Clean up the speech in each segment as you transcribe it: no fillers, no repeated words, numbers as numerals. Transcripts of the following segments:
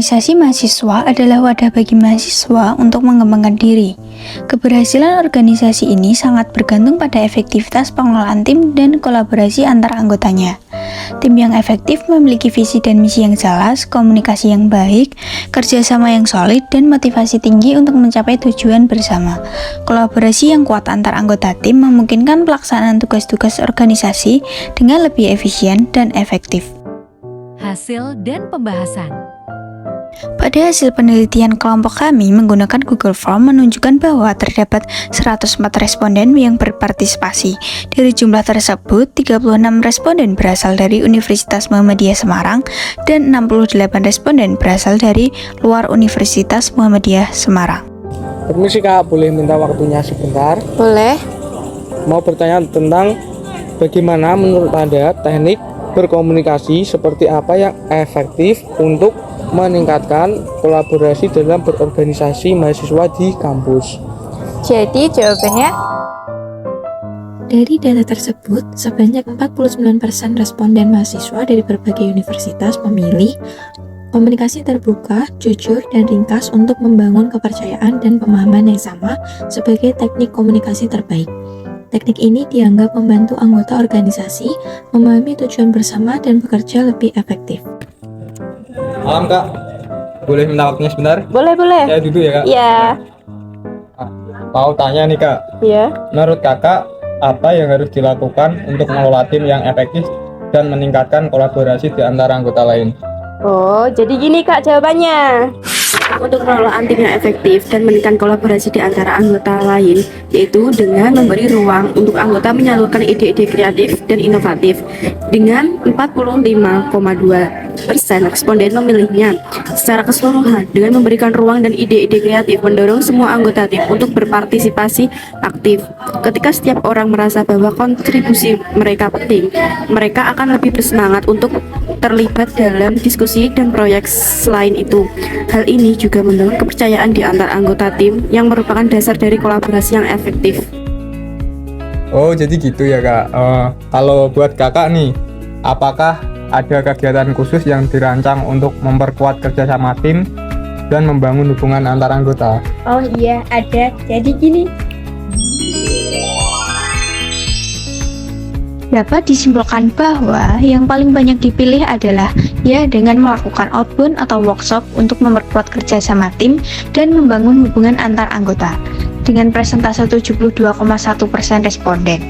Organisasi mahasiswa adalah wadah bagi mahasiswa untuk mengembangkan diri. Keberhasilan organisasi ini sangat bergantung pada efektivitas pengelolaan tim dan kolaborasi antar anggotanya. Tim yang efektif memiliki visi dan misi yang jelas, komunikasi yang baik, kerjasama yang solid, dan motivasi tinggi untuk mencapai tujuan bersama. Kolaborasi yang kuat antar anggota tim memungkinkan pelaksanaan tugas-tugas organisasi dengan lebih efisien dan efektif. Hasil dan pembahasan. Pada hasil penelitian kelompok kami menggunakan Google Form menunjukkan bahwa terdapat 104 responden yang berpartisipasi. Dari jumlah tersebut, 36 responden berasal dari Universitas Muhammadiyah Semarang dan 68 responden berasal dari luar Universitas Muhammadiyah Semarang. Permisi Kak, boleh minta waktunya sebentar? Boleh. Mau bertanya tentang bagaimana menurut Anda teknik berkomunikasi seperti apa yang efektif untuk meningkatkan kolaborasi dalam berorganisasi mahasiswa di kampus. Jadi jawabannya dari data tersebut, sebanyak 49% responden mahasiswa dari berbagai universitas memilih komunikasi terbuka, jujur, dan ringkas untuk membangun kepercayaan dan pemahaman yang sama sebagai teknik komunikasi terbaik. Teknik ini dianggap membantu anggota organisasi memahami tujuan bersama dan bekerja lebih efektif. Malam Kak, boleh minta waktunya sebentar? boleh. Ya duduk ya Kak. Ya, Mau tanya nih Kak, ya. menurut Kakak apa yang harus dilakukan untuk mengelola tim yang efektif dan meningkatkan kolaborasi di antara anggota lain? Oh, jadi gini Kak jawabannya. Untuk pengelolaan tim yang efektif dan meningkatkan kolaborasi di antara anggota lain, yaitu dengan memberi ruang untuk anggota menyalurkan ide-ide kreatif dan inovatif. Dengan 45,2% responden memilihnya. Secara keseluruhan, dengan memberikan ruang dan ide-ide kreatif, mendorong semua anggota tim untuk berpartisipasi aktif. Ketika setiap orang merasa bahwa kontribusi mereka penting, mereka akan lebih bersemangat untuk terlibat dalam diskusi dan proyek. Selain itu, hal ini juga membangun kepercayaan di antar anggota tim yang merupakan dasar dari kolaborasi yang efektif. Oh jadi gitu ya Kak. Kalau buat Kakak nih, apakah ada kegiatan khusus yang dirancang untuk memperkuat kerjasama tim dan membangun hubungan antar anggota? Oh iya, ada. Jadi gini. Dapat disimpulkan bahwa yang paling banyak dipilih adalah dengan melakukan outbound atau workshop untuk memperkuat kerjasama tim dan membangun hubungan antar anggota dengan persentase 72,1% responden.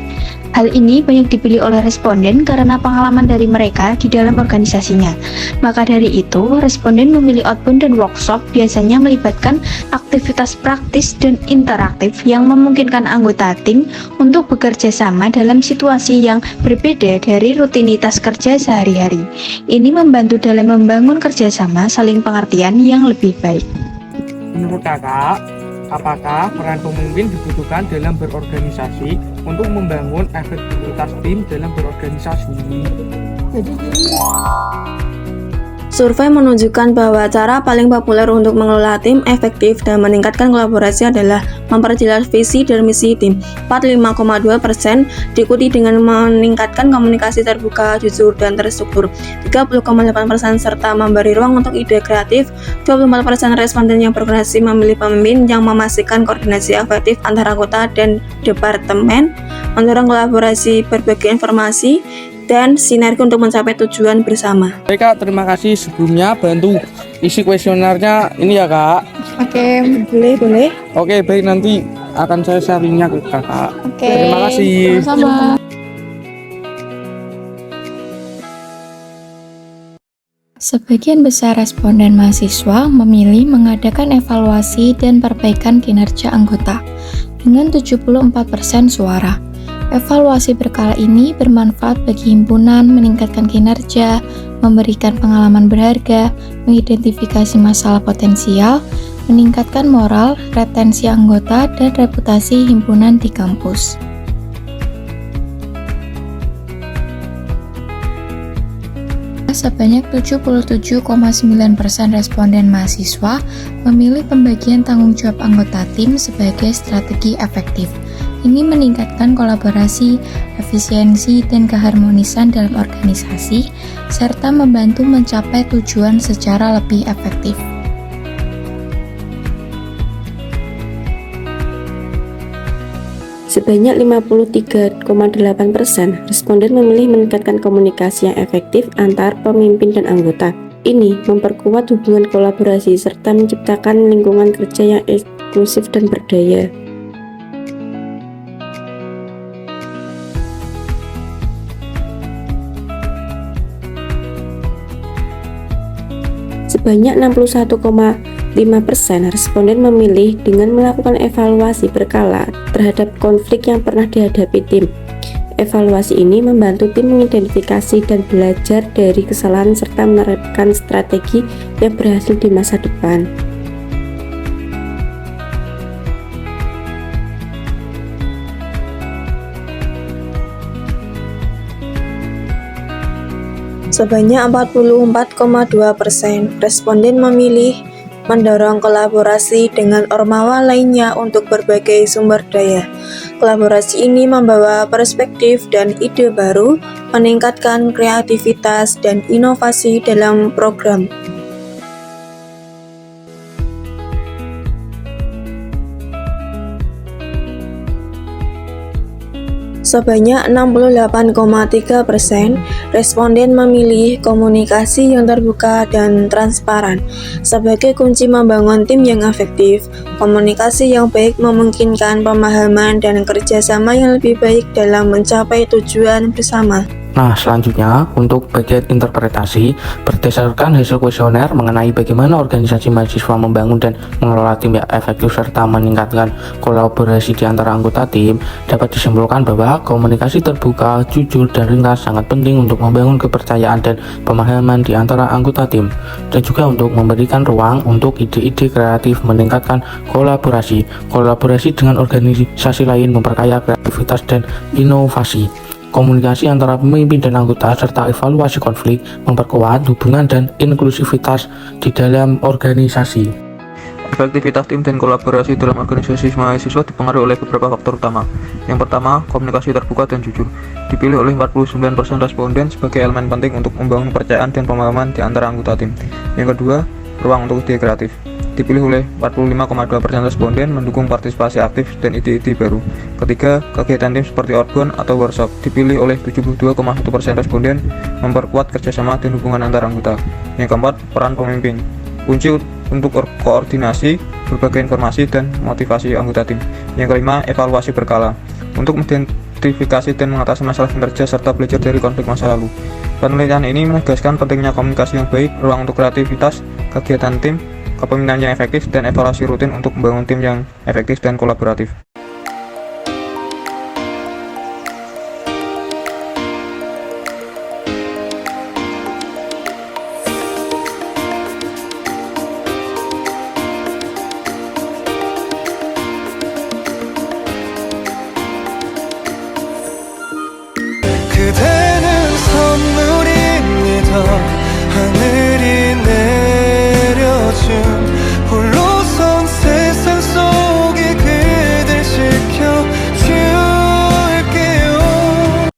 Hal ini banyak dipilih oleh responden karena pengalaman dari mereka di dalam organisasinya. Maka dari itu, responden memilih outbound dan workshop biasanya melibatkan aktivitas praktis dan interaktif yang memungkinkan anggota tim untuk bekerja sama dalam situasi yang berbeda dari rutinitas kerja sehari-hari. Ini membantu dalam membangun kerjasama saling pengertian yang lebih baik. Menurut Kakak, apakah peran pemimpin dibutuhkan dalam berorganisasi untuk membangun efektivitas tim dalam berorganisasi? Survei menunjukkan bahwa cara paling populer untuk mengelola tim efektif dan meningkatkan kolaborasi adalah memperjelas visi dan misi tim. 45,2% diikuti dengan meningkatkan komunikasi terbuka, jujur, dan terstruktur. 30,8% serta memberi ruang untuk ide kreatif. 24% responden yang berkoordinasi memilih pemimpin yang memastikan koordinasi efektif antara anggota dan departemen, mendorong kolaborasi, berbagi informasi, dan sinergi untuk mencapai tujuan bersama. Baik Kak, terima kasih sebelumnya bantu isi kuesionernya ini ya Kak. Oke, boleh. Oke, baik, nanti akan saya sharingnya ke Kakak. Oke. Terima kasih. Sama-sama. Sebagian besar responden mahasiswa memilih mengadakan evaluasi dan perbaikan kinerja anggota dengan 74% suara. Evaluasi berkala ini bermanfaat bagi himpunan, meningkatkan kinerja, memberikan pengalaman berharga, mengidentifikasi masalah potensial, meningkatkan moral, retensi anggota, dan reputasi himpunan di kampus. Sebanyak 77,9% responden mahasiswa memilih pembagian tanggung jawab anggota tim sebagai strategi efektif, Ini meningkatkan kolaborasi, efisiensi, dan keharmonisan dalam organisasi, serta membantu mencapai tujuan secara lebih efektif. Sebanyak 53,8% responden memilih meningkatkan komunikasi yang efektif antar pemimpin dan anggota. Ini memperkuat hubungan kolaborasi serta menciptakan lingkungan kerja yang inklusif dan berdaya. Sebanyak 61,5% responden memilih dengan melakukan evaluasi berkala terhadap konflik yang pernah dihadapi tim. Evaluasi ini membantu tim mengidentifikasi dan belajar dari kesalahan serta menerapkan strategi yang berhasil di masa depan. Sebanyak 44,2% responden memilih mendorong kolaborasi dengan ormawa lainnya untuk berbagai sumber daya. Kolaborasi ini membawa perspektif dan ide baru, meningkatkan kreativitas dan inovasi dalam program. Sebanyak 68,3% responden memilih komunikasi yang terbuka dan transparan sebagai kunci membangun tim yang efektif. Komunikasi yang baik memungkinkan pemahaman dan kerjasama yang lebih baik dalam mencapai tujuan bersama. Nah, selanjutnya untuk bagian interpretasi, berdasarkan hasil kuesioner mengenai bagaimana organisasi mahasiswa membangun dan mengelola tim yang efektif serta meningkatkan kolaborasi di antara anggota tim, dapat disimpulkan bahwa komunikasi terbuka, jujur, dan ringkas sangat penting untuk membangun kepercayaan dan pemahaman di antara anggota tim, dan juga untuk memberikan ruang untuk ide-ide kreatif, meningkatkan kolaborasi dengan organisasi lain, memperkaya kreativitas dan inovasi. Komunikasi antara pemimpin dan anggota serta evaluasi konflik memperkuat hubungan dan inklusivitas di dalam organisasi. Efektivitas tim dan kolaborasi dalam organisasi mahasiswa dipengaruhi oleh beberapa faktor utama. Yang pertama, komunikasi terbuka dan jujur. Dipilih oleh 49% responden sebagai elemen penting untuk membangun kepercayaan dan pemahaman di antara anggota tim. Yang kedua, ruang untuk ide kreatif. Dipilih oleh 45,2% responden mendukung partisipasi aktif dan ide-ide baru. Ketiga, kegiatan tim seperti outbound atau workshop. Dipilih oleh 72,1% responden memperkuat kerjasama dan hubungan antar anggota. Yang keempat, peran pemimpin. Kunci untuk koordinasi, berbagai informasi, dan motivasi anggota tim. Yang kelima, evaluasi berkala. Untuk mengidentifikasi dan mengatasi masalah kinerja serta belajar dari konflik masa lalu. Penelitian ini menegaskan pentingnya komunikasi yang baik, ruang untuk kreativitas, kegiatan tim, kepemimpinan yang efektif, dan evaluasi rutin untuk membangun tim yang efektif dan kolaboratif.